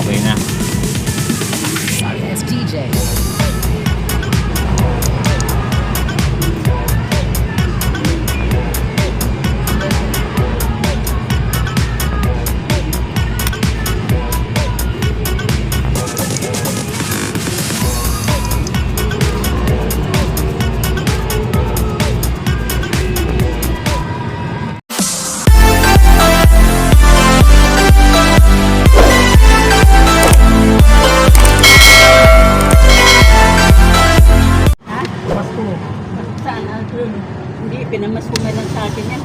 Okay na. SDJ. Hindi, pinamas ko na lang sa akin yan.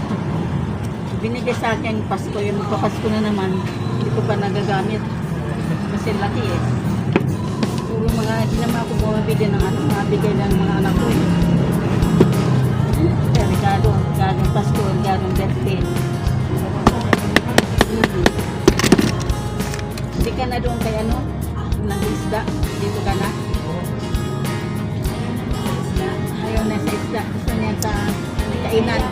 Binigay sa akin Pasko, yung magpapasko na naman, hindi ko pa nagagamit. Kasi laki eh. Puro mga, hindi naman ako bumabili ng ano, mga bigay ng mga anak ko eh. Kaya regalong Pasko, regalong birthday. Hindi ka na doon kay ano, ng isda, dito ka na. Ayaw na sa isda. Gusto niya sa kainan.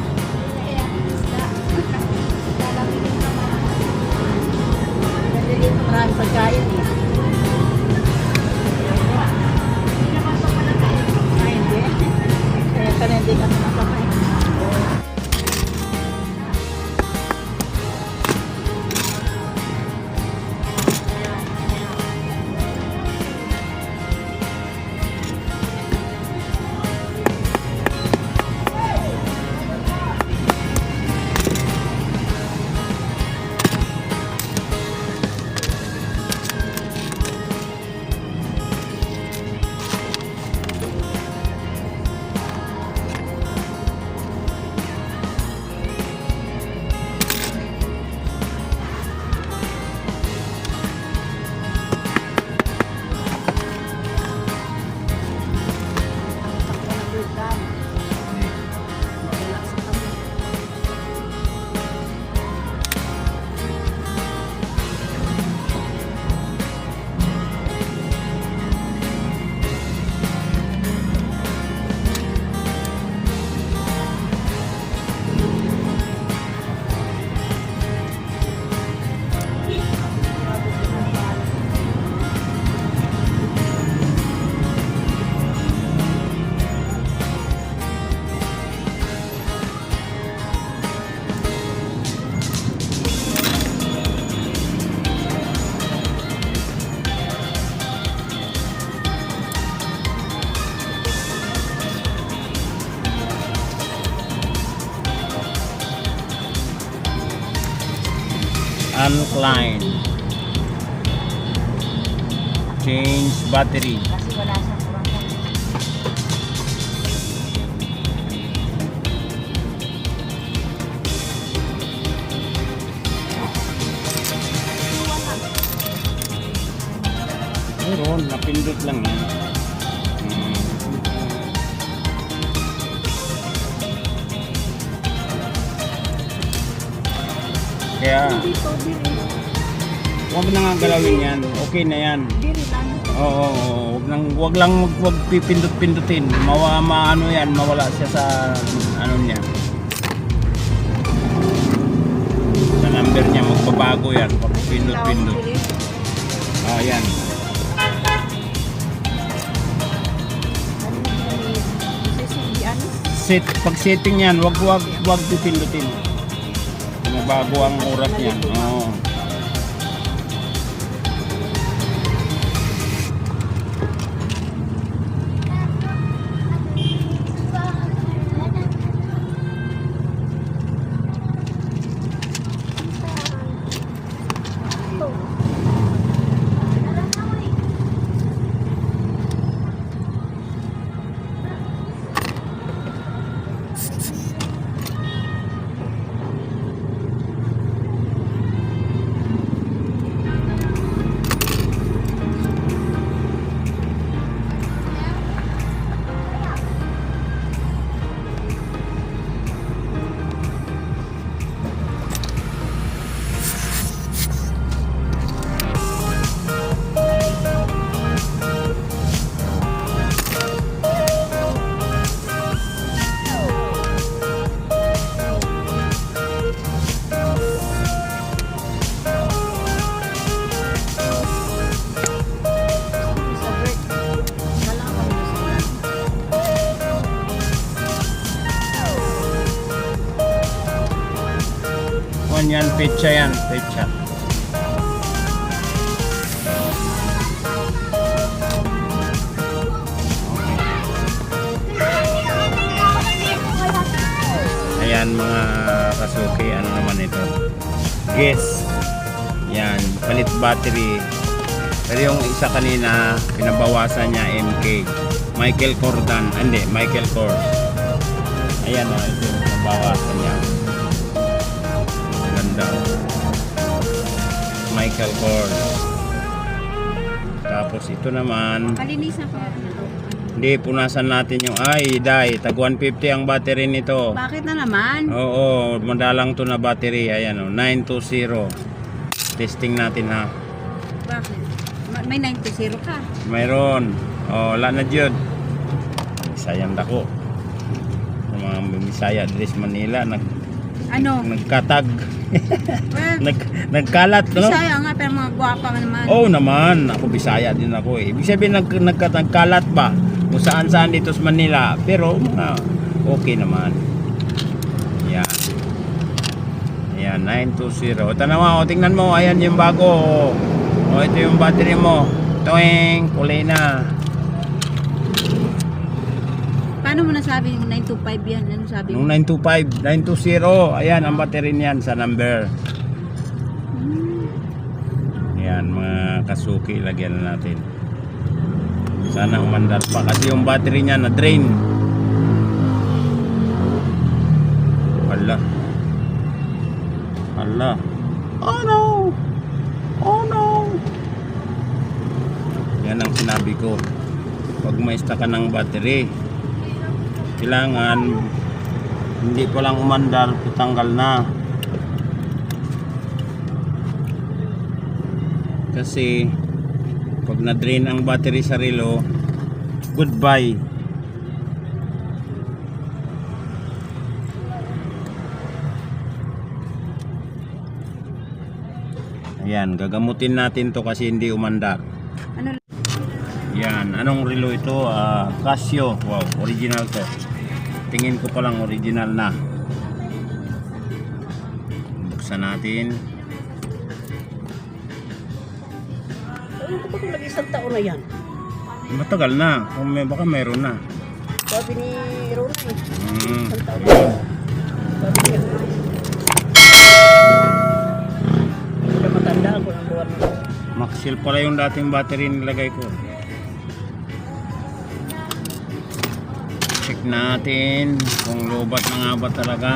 Kasi dito maraming pagkain eh. Ay, hindi. Kaya pa rin hindi kami nakakain. Uncline. Change battery. Kasi wala siyang kurang. Meron, napindot lang yan. Kaya, huwag na nga galawin yan. Okay na yan. Oo, wag lang wag pipindot-pindutin. Maano yan, mawala siya sa ano niya. Sa number niya, magbabago yan pag pindot-pindot. Yan. Pag setting yan, wag pipindutin. Bago ang oras niya. Oo. yan, pecha yan, pecha. Ayan mga kasuki, ano naman ito? Yes. Yan, palit battery. Pero yung isa kanina, pinabawasan niya MK. Michael Cordan, hindi, Michael Kors. Ayan o, ito yung pinabawasan niya. Ganda. Michael Kors. Tapos ito naman, Kalinisan ko. hindi, punasan natin yung, tag 150 ang battery nito. Bakit na naman? Oo, madalang to na battery. Ayan o, 920. Testing natin ha. Bakit? May 90 ka. Mayroon. Wala na dyan. Sayang dako. Sa mga Bisaya Dres Manila nagkatag. Well, Nagkalat, no? Bisaya nga, pero mga gwapa nga naman. Oo naman, ako Bisaya din ako eh. Ibig sabihin nagkalat ba? Kung saan dito sa Manila, pero okay naman. Yan. Yan, 920. Tanawa, tingnan mo, ayan yung bago. Ito yung battery mo. Toeng, kulay na. Paano mo nasabi yung 925 yan? Ano sabi mo? Nung 925, 920, ayan ang battery niyan sa number. Ayan, mga kasuki, lagyan na natin. Sana umandar pa kasi yung battery niya na drain. Hala. Hala. Oh no. Oh no. Yan ang sinabi ko. Pag maista ka ng battery, kailangan hindi ko lang umandar, tanggal na. Kasi pag na-drain ang battery sa relo, goodbye. Ayan, gagamutin natin to kasi hindi umandar. Ano? Yan, anong relo ito? Casio. Wow, original to. Tingin ko palang original na. Buksan natin. Ano ko ba isang taon na yan? Matagal na. Baka mayroon na. Sabi ni Rona eh. Isang taon na yan. Sabi niya. Kaya matandaan ko ng buwan na. Maxil pala yung dating battery nilagay ko. Check natin kung lobat na nga ba talaga.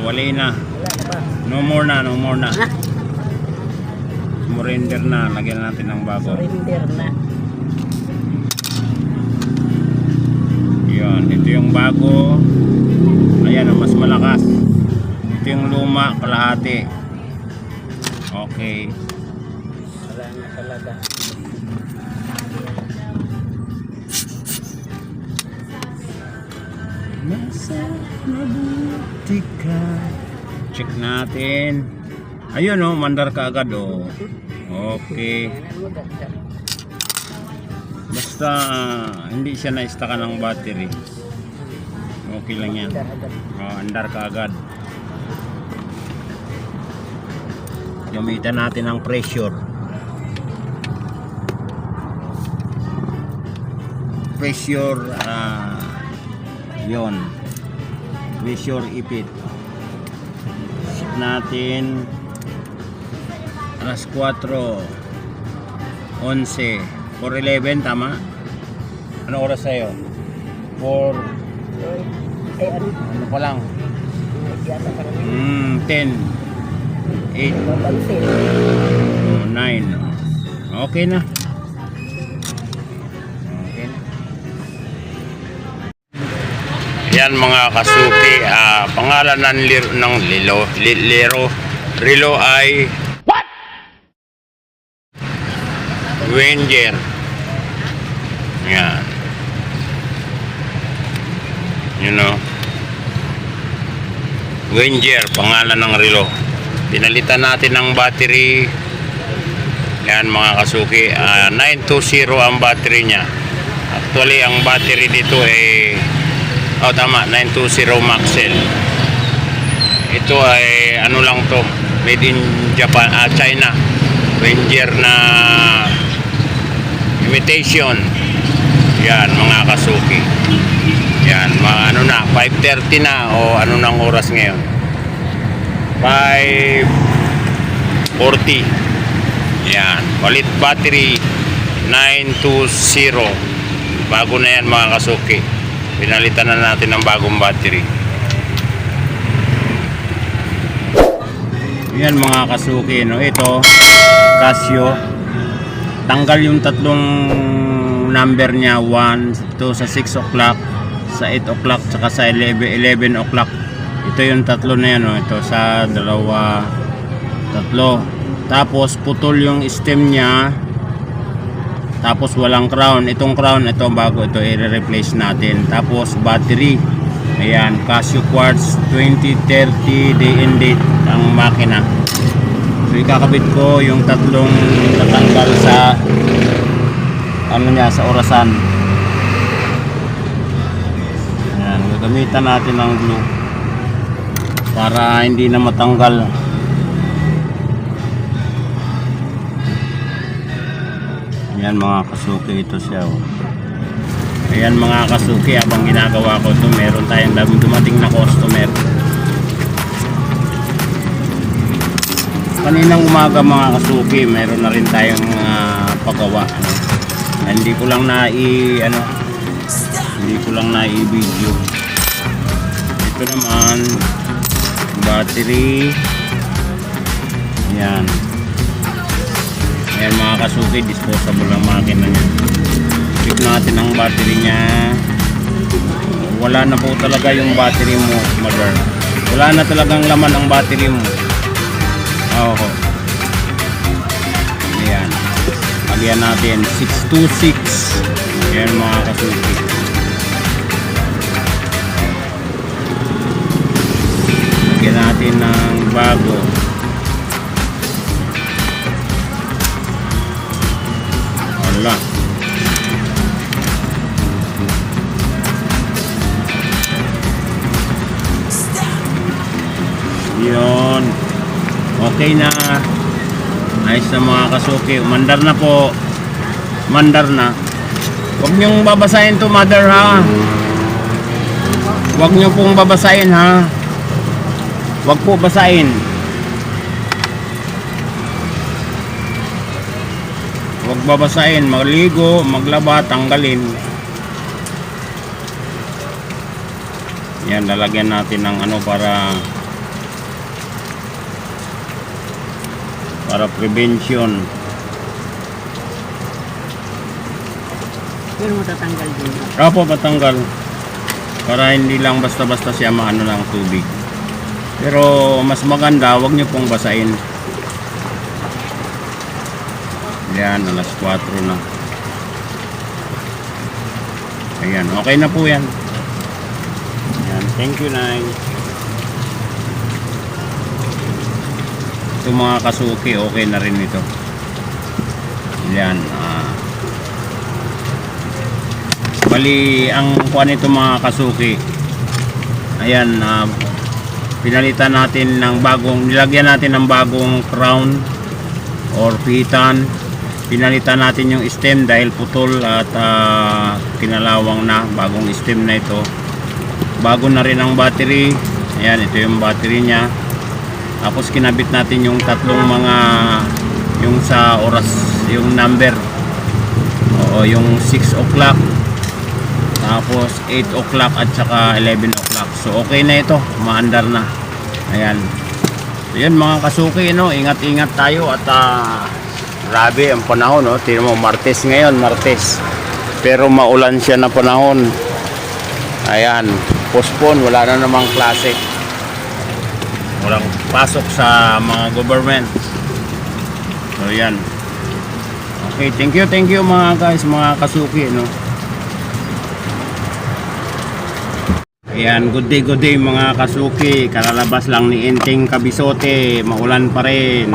Wala na. Wala na ba? No more na, no more na. Surrender na. Lagyan natin ng bago. Surrender na. Yan, ito yung bago. Ayan, mas malakas. Ito yung luma, kalahati. Okay. Wala na talaga. Nasa mabuti ka. Check natin. Ayun oh, mandar ka agad oh. Okay. Ano mo ganda? Basta hindi siya na-stacka ng battery. Okay lang yan. Andar ka agad. Gamitan natin ang pressure. Pressure yon. Pressure ipit. Set natin alas 4:11 4:11 tama? Ano oras sa'yo? 4 Ay, ano? ano pa lang? Yata pa naman. 10 8 Mapansin. 9 okay na. Okay na. Yan mga kasuki, pangalan ng relo ay Wenger. Yan. You know. Wenger, pangalan ng relo. Pinalitan natin ng battery. Yan mga kasuki, 920 ang battery niya. Actually, ang battery dito ay Oh, tama, 920 Maxell. Ito ay ano lang to, made in Japan, China. Ranger na imitation. Yan, mga kasuki. Yan, mga ano na, 5:30 na o ano nang oras ngayon? 5:40. Yan, palit battery 920. Bago na yan, mga kasuki. Pinalitan na natin ng bagong battery. Yan, mga kasuki, no? Ito Casio. Tanggal yung tatlong number niya, 1 to sa 6 o'clock, sa 8 o'clock, saka sa 11 o'clock. Ito yung tatlo na yan, no? Ito sa dalawa, tatlo. Tapos putol yung stem niya. Tapos walang crown. Itong crown, ito bago, ito i-replace natin. Tapos battery, ayan, Casio Quartz 2030 day and date ang makina. So ikakabit ko yung tatlong natanggal sa ano niya, sa orasan. Ayan, gagamitan natin ng glue para hindi na matanggal. Ayan, mga kasuki, ito siya, oh. Ayan, mga kasuki, habang ginagawa ko ito, meron tayong dumating na customer. Kaninang umaga, mga kasuki, meron na rin tayong paggawa, ano. Hindi ko lang na i-video. Ito naman battery. Ayan. Ayan, mga kasuki, disposable ang makina niya. Check natin ang battery niya. Wala na po talaga yung battery mo, mother. Wala na talagang laman ang battery mo. Oo. Ayan. Lagyan natin 626. Ayan, mga kasuki. Lagyan natin ng bago. Wala. Yun. Okay na. Ayos na, mga kasuki. Mandar na po. Mandar na. Huwag niyong babasahin to, mother, ha. Huwag niyo pong babasahin, ha. Huwag po basahin. Huwag babasahin. Magligo, maglaba, tanggalin. Yan, lalagyan natin ng ano para prevention. Pero matatanggal din. Opo, patanggal. Para hindi lang basta-basta siya maano ng tubig. Pero mas maganda, wag niyo pong basahin. Yan, alas 4 na. Ayan, okay na po yan. Ayan, thank you, Nay. Ito, mga kasuki, okay na rin ito. Yan. Bali, ang kuha nito, mga kasuki, ayan, pinalitan natin ng bagong, nilagyan natin ng bagong crown or pihitan. Pinalitan natin yung stem dahil putol at kinalawang na. Bagong stem na ito. Bago na rin ang battery. Ayan, ito yung battery nya. Tapos kinabit natin yung tatlong mga, yung sa oras, yung number, o yung 6 o'clock, tapos 8 o'clock at saka 11 o'clock. So okay na ito, maandar na. Ayan. So yan, mga kasuki, no? Ingat-ingat tayo at grabe ang panahon, no? Tingnan mo, Martes ngayon, Martes. Pero maulan siya na panahon. Ayan, postpone, wala na namang klase. Walang pasok sa mga government. So yan. Okay, thank you mga guys, mga kasuki, no? Ayan, good day mga kasuki. Kalalabas lang ni Enting Kabisote, maulan pa rin.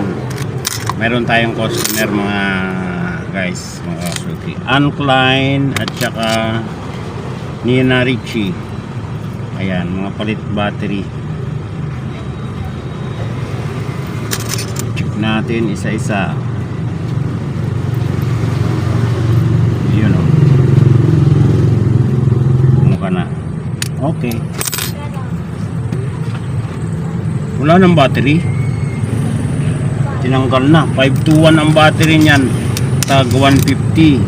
Meron tayong customer, mga guys, mga kasuki. Ann Klein at saka Nina Richie. Ayan, mga palit battery. Check natin isa-isa. Yun o. Ano ka na? Okay. Wala nang battery. Tinanggal na. 521 ang battery niyan. Tag 150.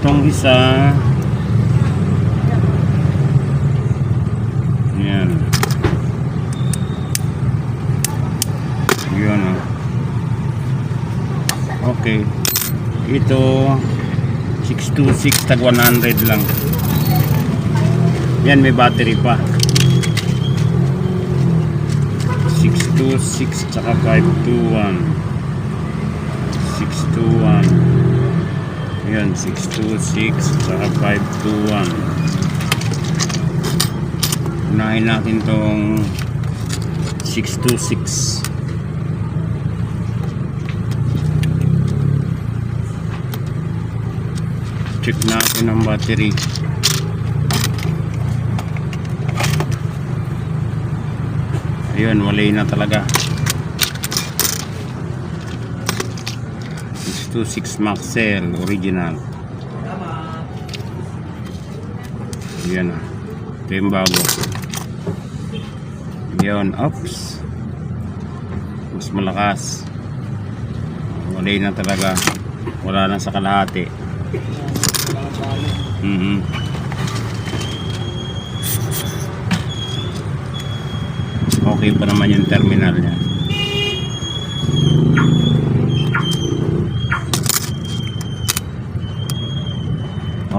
Itong isa. Yan. Yun o. Okay. Ito 626 tag 100 lang. Yan, may battery pa. 626 tsaka 521. 621. Yan, 626 tsaka 521. Unahin natin tong 626. Check natin ang battery. Ayun, wala na talaga. 626 Maxell original. Yan na. Ito yung bago. Yun, oops. Mas malakas. Wala na talaga. Wala na sa kalahati. Okay pa naman yung terminal niya.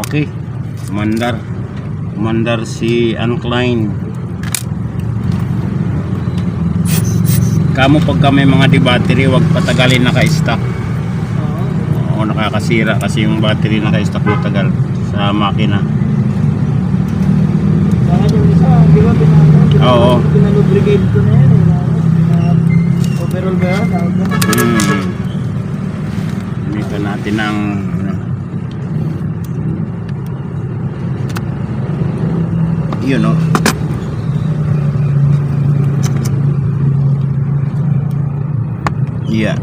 Okay. Mandar si Uncline. Kamo pagka may mga di battery, wag patagalin naka-stock. O nakakasira kasi yung battery naka-stock matagal sa makina. Saka yung isa, di ba Oo. pinalubricate ko na yan. Overall ba yan? Tawag na. Dito natin ang yun o. Yeah.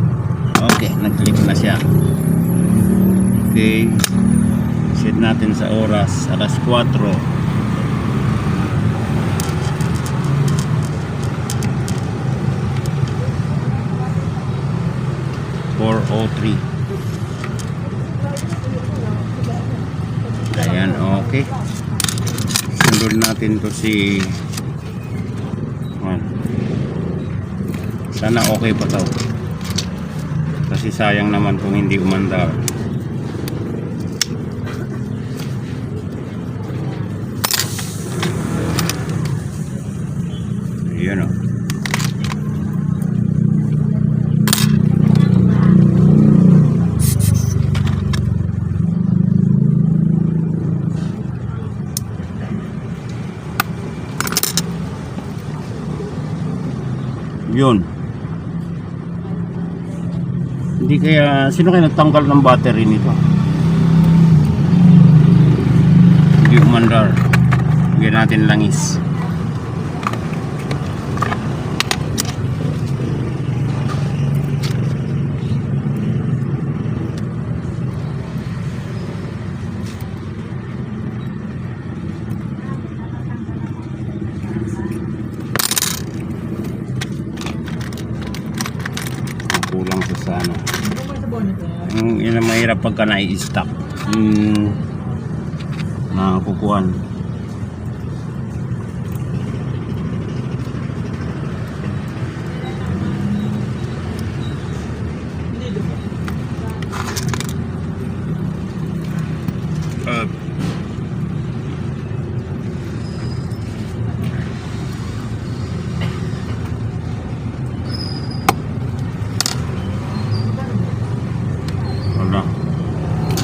Okay, nag-click na siya. Okay. Set natin sa oras, alas 4. 4:03. Ayan, okay. Sunod natin to si sana okay pa to. Kasi sayang naman kung hindi umandar. Ayan o. Yun. Hindi kaya, sino kaya nagtanggal ng battery nito? Hindi umandar. Bigyan natin langis. Kulang sa ano. Yun ang mahirap pagka nai-stock. Nakukuhan.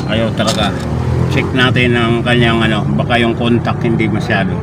Ayaw talaga. Check natin ang kanyang baka yung contact hindi masyado.